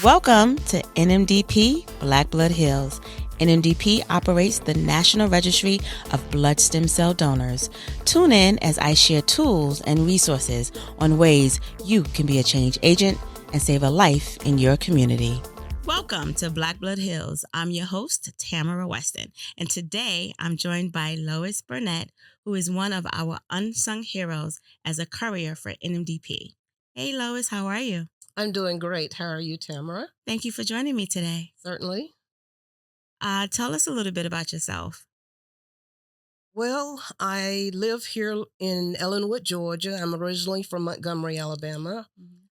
Welcome to NMDP Black Blood Hills. NMDP operates the National Registry of Blood Stem Cell Donors. Tune in as I share tools and resources on ways you can be a change agent and save a life in your community. Welcome to Black Blood Hills. I'm your host, Tamara Weston, and today I'm joined by Lois Burnett, who is one of our unsung heroes as a courier for NMDP. Hey, Lois, how are you? I'm doing great. How are you, Tamara? Thank you for joining me today. Certainly. Tell us a little bit about yourself. Well, I live here in Ellenwood, Georgia. I'm originally from Montgomery, Alabama.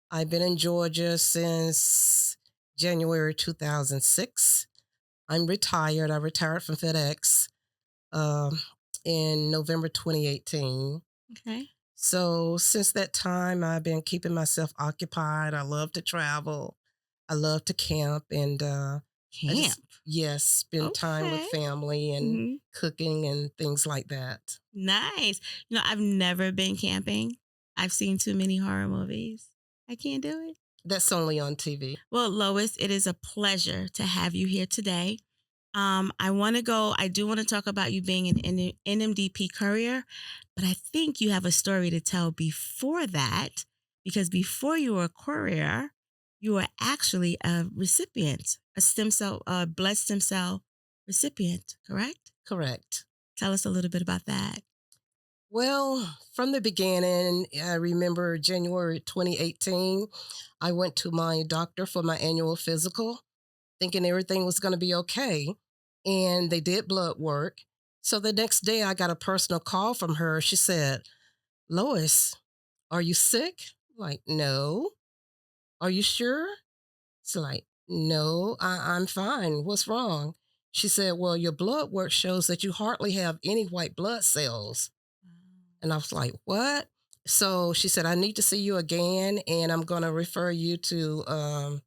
I've been in Georgia since January 2006. I'm retired. I retired from FedEx in November 2018. Okay. So since that time, I've been keeping myself occupied. I love to travel. I love to camp and Camp. spend time with Okay. family and cooking and things like that. Nice. You know, I've never been camping. I've seen too many horror movies. I can't do it. That's only on TV. Well, Lois, it is a pleasure to have you here today. I do want to talk about you being an NMDP courier, but I think you have a story to tell before that, because before you were a courier, you were actually a recipient, blood stem cell recipient, correct? Correct. Tell us a little bit about that. Well, from the beginning, I remember January 2018, I went to my doctor for my annual physical, thinking everything was going to be okay. And they did blood work. So the next day, I got a personal call from her. She said, "Lois, are you sick?" Like, "No." "Are you sure?" It's like, "No, I'm fine. What's wrong?" She said, "Well, your blood work shows that you hardly have any white blood cells." And I was like, "What?" So she said, "I need to see you again, and I'm going to refer you to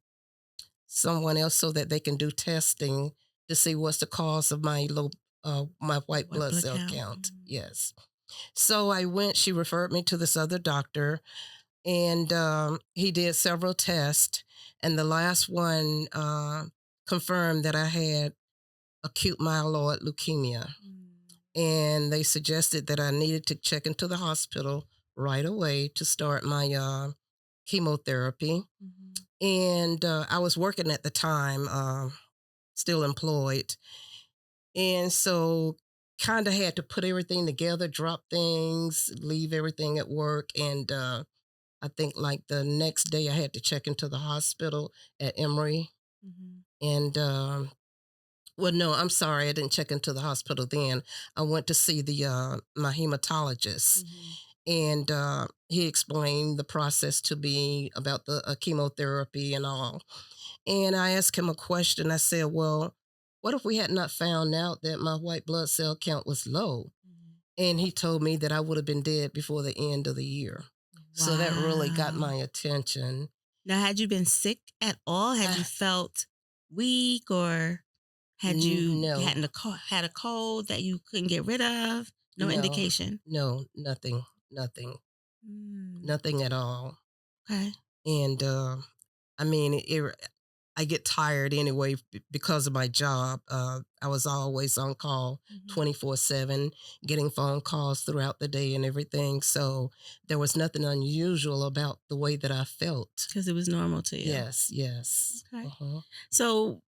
someone else so that they can do testing to see what's the cause of my white blood cell count." Yes. So I went. She referred me to this other doctor, and he did several tests, and the last one confirmed that I had acute myeloid leukemia. And they suggested that I needed to check into the hospital right away to start my chemotherapy. And I was working at the time, still employed. And so kind of had to put everything together, drop things, leave everything at work. And I think like the next day I had to check into the hospital at Emory. And well, no, I'm sorry, I didn't check into the hospital then. I went to see the my hematologist, and he explained the process to me about the chemotherapy and all. And I asked him a question. I said, "Well, what if we had not found out that my white blood cell count was low?" And he told me that I would have been dead before the end of the year. So that really got my attention. Now, had you been sick at all? Had you felt weak, or had you No, had a cold that you couldn't get rid of? No no, indication. no, nothing, nothing, nothing at all. Okay. And I mean, I get tired anyway because of my job. I was always on call 24/7, getting phone calls throughout the day and everything. So there was nothing unusual about the way that I felt. Because it was normal to you. Yes, yes. Okay. Uh-huh. So,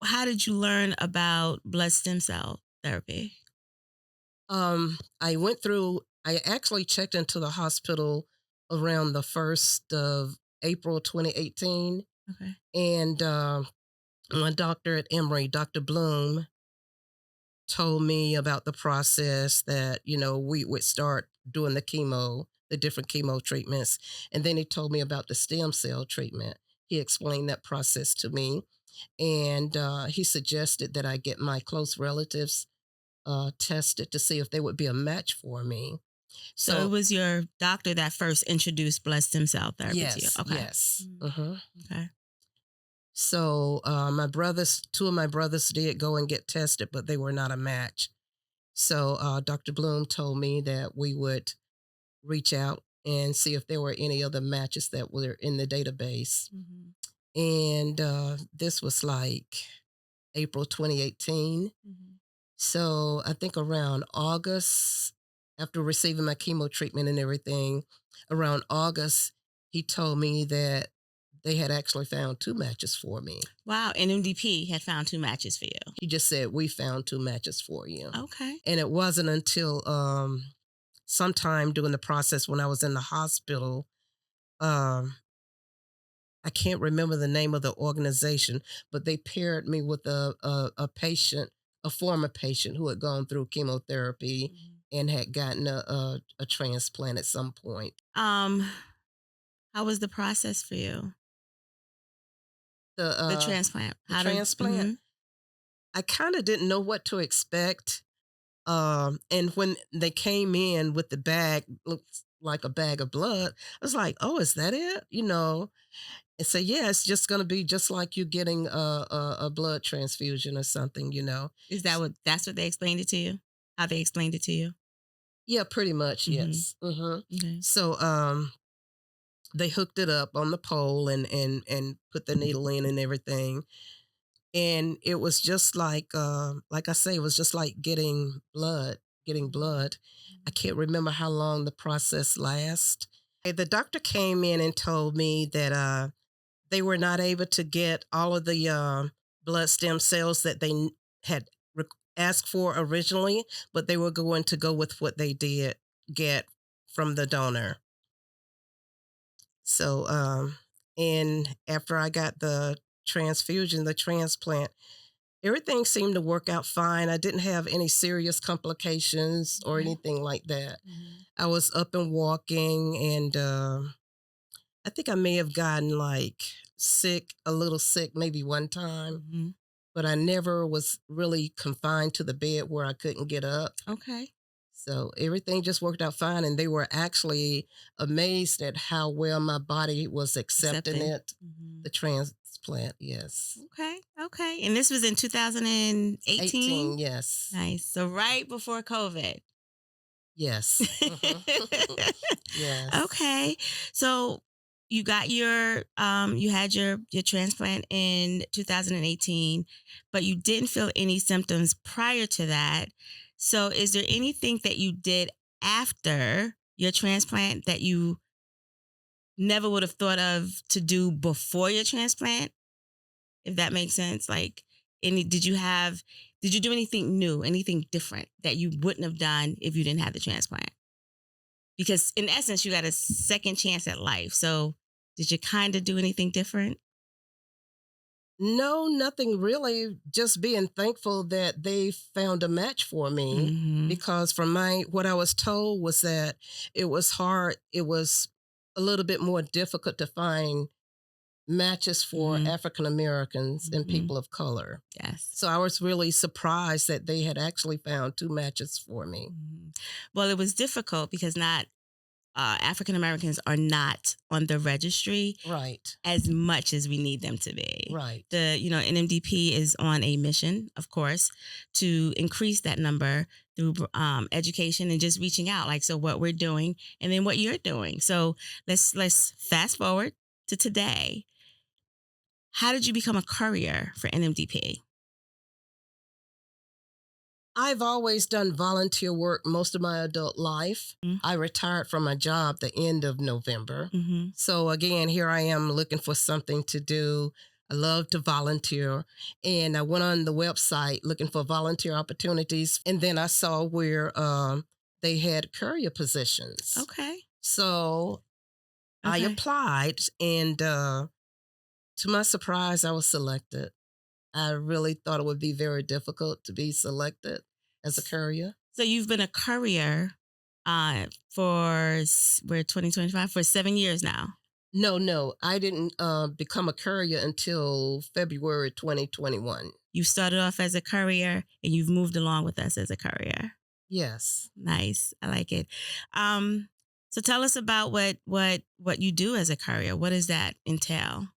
how did you learn about blood stem cell therapy? I actually checked into the hospital around the 1st of April 2018. Okay. And my doctor at Emory, Dr. Bloom, told me about the process that, we would start doing the different chemo treatments. And then he told me about the stem cell treatment. He explained that process to me. And he suggested that I get my close relatives tested to see if they would be a match for me. So it was your doctor that first introduced blood stem cell therapy to you. Yes, Okay. yes. Okay. So two of my brothers did go and get tested, but they were not a match. So Dr. Bloom told me that we would reach out and see if there were any other matches that were in the database. And this was like April 2018. Mhm. So I think around August, after receiving my chemo treatment and everything, around August, he told me that they had actually found two matches for me. Wow, NMDP had found two matches for you. He just said, "We found two matches for you." Okay. And it wasn't until sometime during the process when I was in the hospital. Um, I can't remember the name of the organization, but they paired me with a patient, a former patient who had gone through chemotherapy Mhm. and had gotten a transplant at some point. Um, how was the process for you? The The uh, transplant. the How did transplant, I kind of didn't know what to expect. And when they came in with the bag, looks like a bag of blood, I was like, "Oh, is that it?" And so, yeah, it's just going to be just like you getting a blood transfusion or something. is that what that's what they explained it to you? How they explained it to you? Yeah, pretty much, Mhm. yes. Okay. So, they hooked it up on the pole and put the needle in and everything. And it was just like I say, it was just like getting blood. I Mhm. can't remember how long the process lasts. The doctor came in and told me that they were not able to get all of the blood stem cells that they had asked for originally, but they were going to go with what they did get from the donor. So, and after I got the transfusion, the transplant, everything seemed to work out fine. I didn't have any serious complications or Okay. anything like that. Mhm. I was up and walking, and I think I may have gotten like sick, a little sick, maybe one time, Mhm. but I never was really confined to the bed where I couldn't get up. Okay. So everything just worked out fine. And they were actually amazed at how well my body was accepting Accepting. it, Mhm. the transplant. Yes. Okay. Okay. And this was in 2018? 18. Yes. Nice. So right before COVID. Yes. Yes. Okay. So you got you had your transplant in 2018, but you didn't feel any symptoms prior to that. So is there anything that you did after your transplant that you never would have thought of to do before your transplant? If that makes sense. Like any did you do anything new, anything different that you wouldn't have done if you didn't have the transplant? Because in essence, you got a second chance at life. So did you kind of do anything different? No, nothing really. Just being thankful that they found a match for me, Hmm. because from my what I was told was that it was hard. It was a little bit more difficult to find matches for Hmm. African Americans and Hmm. people of color. Yes. So I was really surprised that they had actually found two matches for me. Mhm. Well, it was difficult because not African Americans are not on the registry Right, as much as we need them to be. right. The NMDP is on a mission, of course, to increase that number through education and just reaching out. Like, so what we're doing, and then what you're doing. So let's fast forward to today. How did you become a courier for NMDP? I've always done volunteer work most of my adult life. I retired from my job the end of November. Mm-hmm. So again, here I am looking for something to do. I love to volunteer. And I went on the website looking for volunteer opportunities. And then I saw where they had courier positions. Okay. So I Okay. applied, and to my surprise, I was selected. I really thought it would be very difficult to be selected as a courier. So you've been a courier we're 2025 for 7 years now. No, no, I didn't become a courier until February 2021. You started off as a courier and you've moved along with us as a courier. Yes. Nice. I like it. Um, so tell us about what you do as a courier. What does that entail?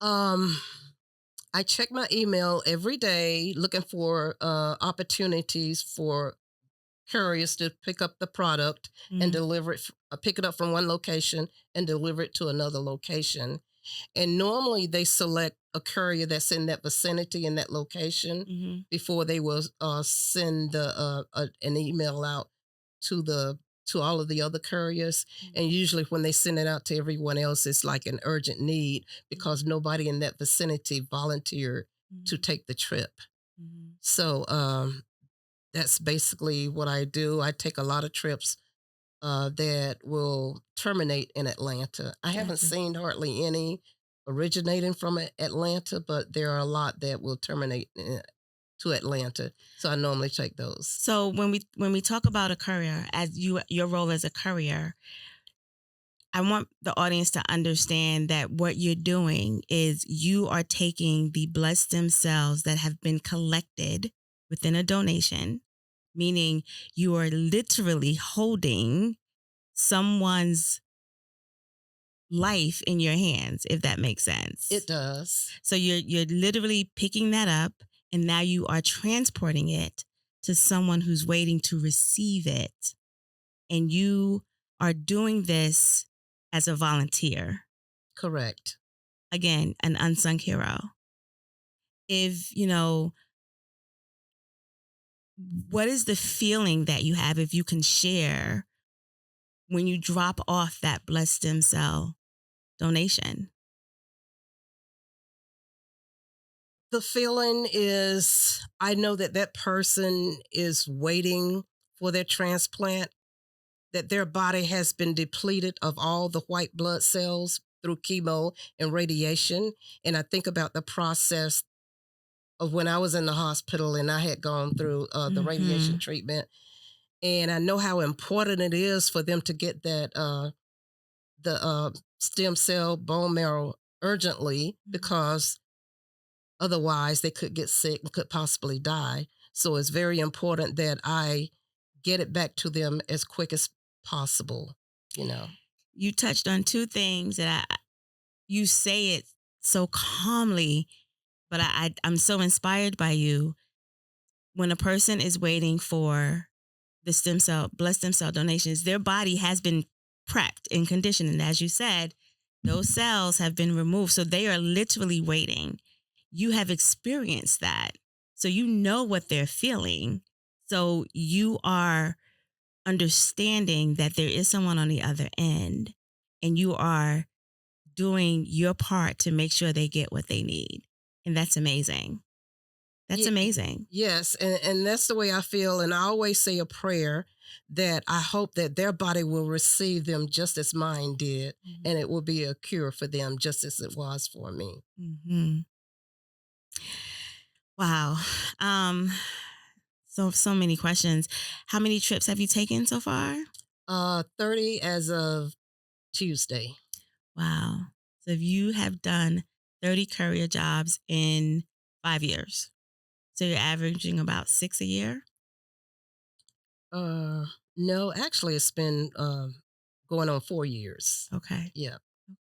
Um, I check my email every day looking for opportunities for couriers to pick up the product and Mm-hmm. deliver it, pick it up from one location and deliver it to another location. And normally they select a courier that's in that vicinity, in that location, before they will send an email out to the to all of the other couriers. And usually when they send it out to everyone else, it's like an urgent need because nobody in that vicinity volunteered to take the trip. So that's basically what I do. I take a lot of trips that will terminate in Atlanta. I haven't Gotcha. seen hardly any originating from Atlanta, but there are a lot that will terminate to Atlanta. So I normally take those. So when we talk about a courier, as your role as a courier, I want the audience to understand that what you're doing is you are taking the blood stem cells that have been collected within a donation, meaning you are literally holding someone's life in your hands, if that makes sense. It does. So you're literally picking that up and now you are transporting it to someone who's waiting to receive it. And you are doing this as a volunteer. Correct. Again, an unsung hero. If, what is the feeling that you have, if you can share, when you drop off that blood stem cell donation? The feeling is I know that that person is waiting for their transplant, that their body has been depleted of all the white blood cells through chemo and radiation. And I think about the process of when I was in the hospital and I had gone through the radiation treatment. And I know how important it is for them to get that the stem cell bone marrow urgently, because otherwise they could get sick and could possibly die. So it's very important that I get it back to them as quick as possible. You touched on two things that you say it so calmly, but I'm so inspired by you. When a person is waiting for the blood stem cell donations, their body has been prepped and conditioned. And as you said, those cells have been removed. So they are literally waiting. You have experienced that. So you know what they're feeling. So you are understanding that there is someone on the other end and you are doing your part to make sure they get what they need. And that's amazing. That's amazing. Yes, and that's the way I feel. And I always say a prayer that I hope that their body will receive them just as mine did, and it will be a cure for them just as it was for me. Wow. So many questions. How many trips have you taken so far? 30 as of Tuesday. Wow. So if you have done 30 courier jobs in 5 years, so you're averaging about 6 a year? No, actually it's been going on 4 years. Okay. Yeah.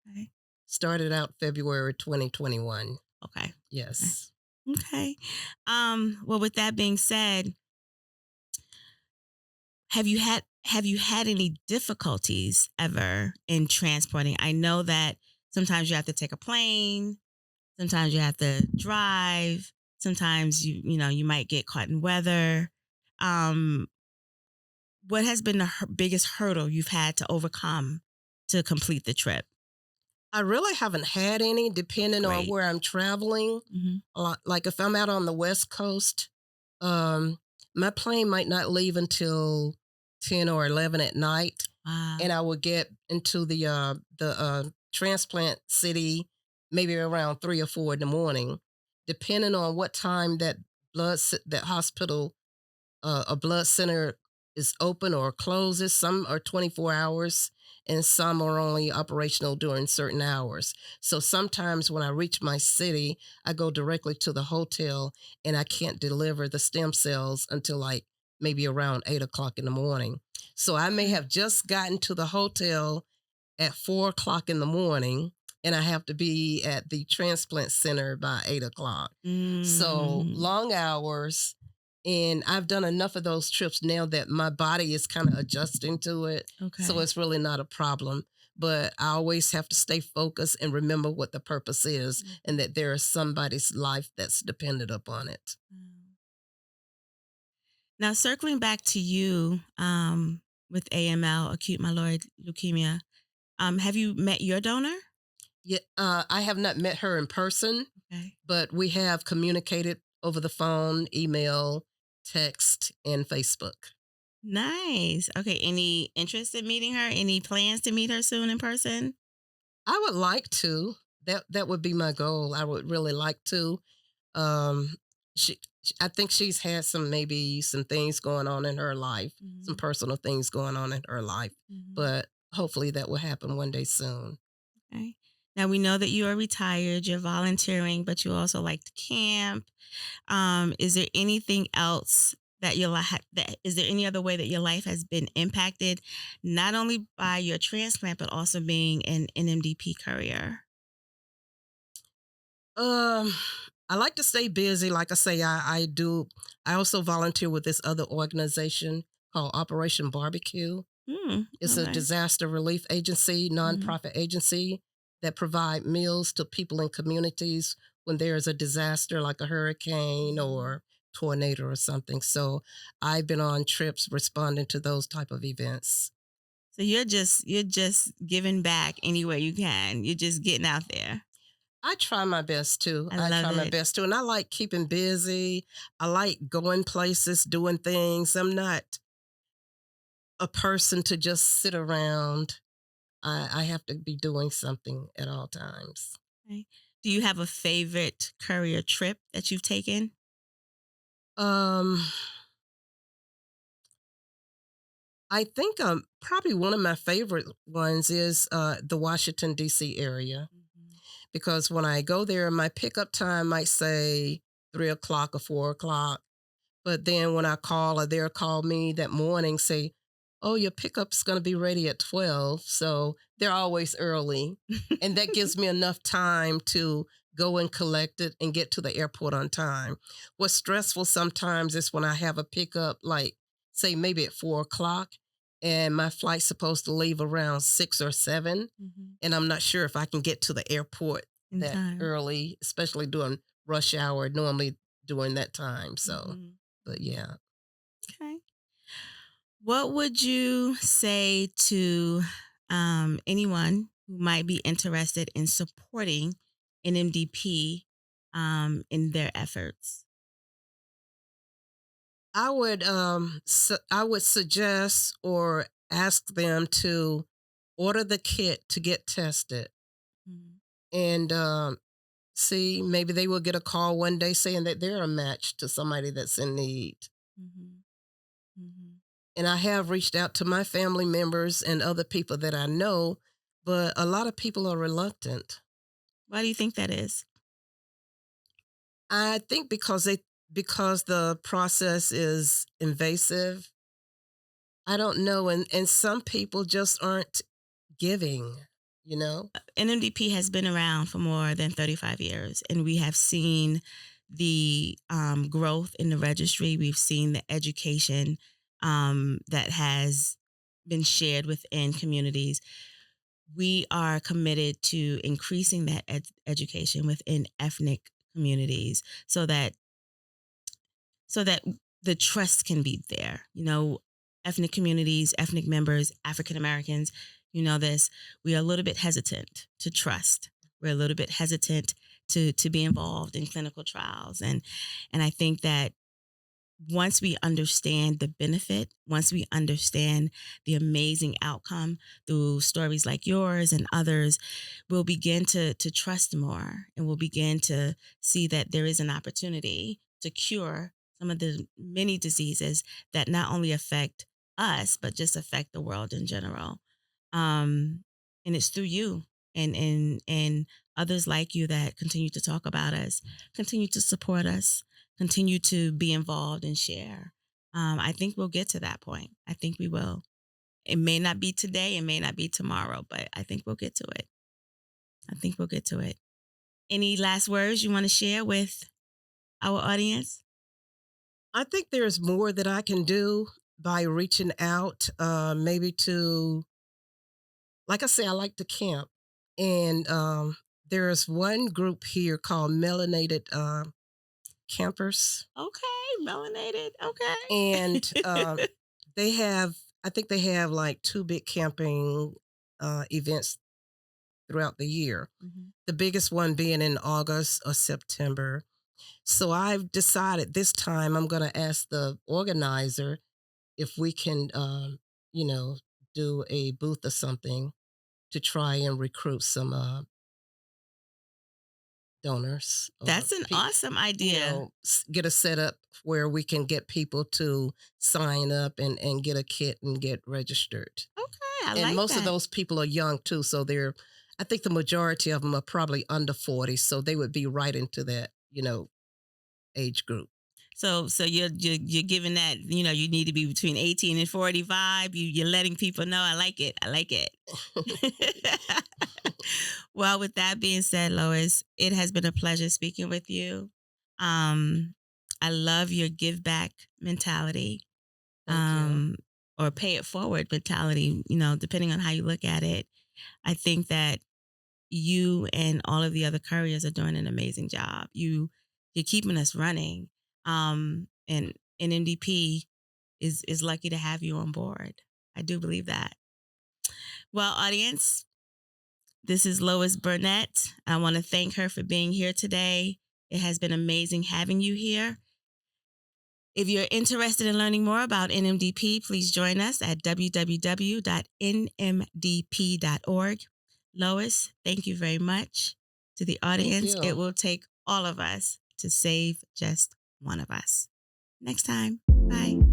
Okay. Started out February 2021. Okay. Yes. Okay. Well, with that being said, have you had any difficulties ever in transporting? I know that sometimes you have to take a plane, sometimes you have to drive, sometimes you might get caught in weather. What has been the biggest hurdle you've had to overcome to complete the trip? I really haven't had any, depending on Great. where I'm traveling. Like if I'm out on the West Coast, my plane might not leave until 10 or 11 at night. Wow. And I will get into the transplant city maybe around 3 or 4 in the morning, depending on what time that hospital, a blood center is open or closes. Some are 24 hours and some are only operational during certain hours. So sometimes when I reach my city, I go directly to the hotel and I can't deliver the stem cells until like maybe around 8 o'clock in the morning. So I may have just gotten to the hotel at 4 o'clock in the morning and I have to be at the transplant center by 8 o'clock. So long hours. And I've done enough of those trips now that my body is kind of adjusting to it. Okay. So it's really not a problem. but I always have to stay focused and remember what the purpose is Mm. and that there is somebody's life that's dependent upon it. Mm. Now, circling back to you with AML, acute myeloid leukemia, have you met your donor? Yeah, I have not met her in person, Okay. but we have communicated over the phone, email, text, and Facebook. Nice. Okay. Any interest in meeting her? Any plans to meet her soon in person? I would like to. That would be my goal. I would really like to. Um, I think she's had maybe some things going on in her life, some Hmm. personal things going on in her life, Hmm. but hopefully that will happen one day soon. Okay. Now we know that you are retired, you're volunteering, but you also like to camp. Is there anything else that that is there any other way that your life has been impacted, not only by your transplant, but also being an NMDP courier? Um, I like to stay busy. Like I say, I do. I also volunteer with this other organization called Operation Barbecue. It's a Okay. disaster relief agency, Hmm. nonprofit agency that provide meals to people in communities when there's a disaster like a hurricane Hmm. or tornado or something. So I've been on trips responding to those type of events. So you're just giving back any way you can. You're just getting out there. I try my best to. I I love try my it. best to. And I like keeping busy. I like going places, doing things. I'm not a person to just sit around. I have to be doing something at all times. Okay. Do you have a favorite courier trip that you've taken? Um, I think probably one of my favorite ones is the Washington, D.C. area Mhm. because when I go there, my pickup time might say 3 o'clock or 4 o'clock. But then when I call or they'll call me that morning, say, "Oh, your pickup's going to be ready at 12." So they're always early. And that gives me enough time to go and collect it and get to the airport on time. What's stressful sometimes is when I have a pickup, like, say, maybe at 4 o'clock, and my flight's supposed to leave around 6 or 7. Mhm. And I'm not sure if I can get to the airport In that time. early, especially during rush hour, normally during that time. So. Mhm. But yeah, Okay. What would you say to anyone who might be interested in supporting NMDP in their efforts? I would suggest or ask them to order the kit to get tested Mhm. and see maybe they will get a call one day saying that they're a match to somebody that's in need. Mhm. Mhm. And I have reached out to my family members and other people that I know, but a lot of people are reluctant. Why do you think that is? I think because the process is invasive. I don't know, and some people just aren't giving, you know? NMDP has been around for more than 35 years, and we have seen the growth in the registry. We've seen the education that has been shared within communities. We are committed to increasing that education within ethnic communities so that the trust can be there. Ethnic communities, ethnic members, African Americans, this, we are a little bit hesitant to trust. We're a little bit hesitant to be involved in clinical trials. And I think that once we understand the benefit, once we understand the amazing outcome through stories like yours and others, we'll begin to trust more, and we'll begin to see that there is an opportunity to cure some of the many diseases that not only affect us, but just affect the world in general. And it's through you and others like you that continue to talk about us, continue to support us, continue to be involved and share. I think we'll get to that point. I think we will. It may not be today, it may not be tomorrow, but I think we'll get to it. I think we'll get to it. Any last words you want to share with our audience? I think there's more that I can do by reaching out, maybe to like I say, I like to camp. And there's one group here called Melanated Campers. Okay, melanated. Okay. And they have, I think they have like 2 big camping events throughout the year. Mhm. The biggest one being in August or September. So I've decided this time I'm going to ask the organizer if we can, you know, do a booth or something to try and recruit some donors or That's an awesome idea. get a setup where we can get people to sign up and get a kit and get registered. Okay, I And like most of that. those people are young too, so I think the majority of them are probably under 40, so they would be right into that, age group. So you're giving that, you need to be between 18 and 45. You're letting people know. I like it. I like it. Well, with that being said, Lois, it has been a pleasure speaking with you. I love your give back mentality, Thank you. or pay it forward mentality, depending on how you look at it. I think that you and all of the other couriers are doing an amazing job. You're keeping us running. And NMDP is lucky to have you on board. I do believe that. Well, audience, this is Lois Burnett. I want to thank her for being here today. It has been amazing having you here. If you're interested in learning more about NMDP, please join us at www.nmdp.org. Lois, thank you very much. To the Thank audience, it you. will take all of us to save just one of us. Next time, bye.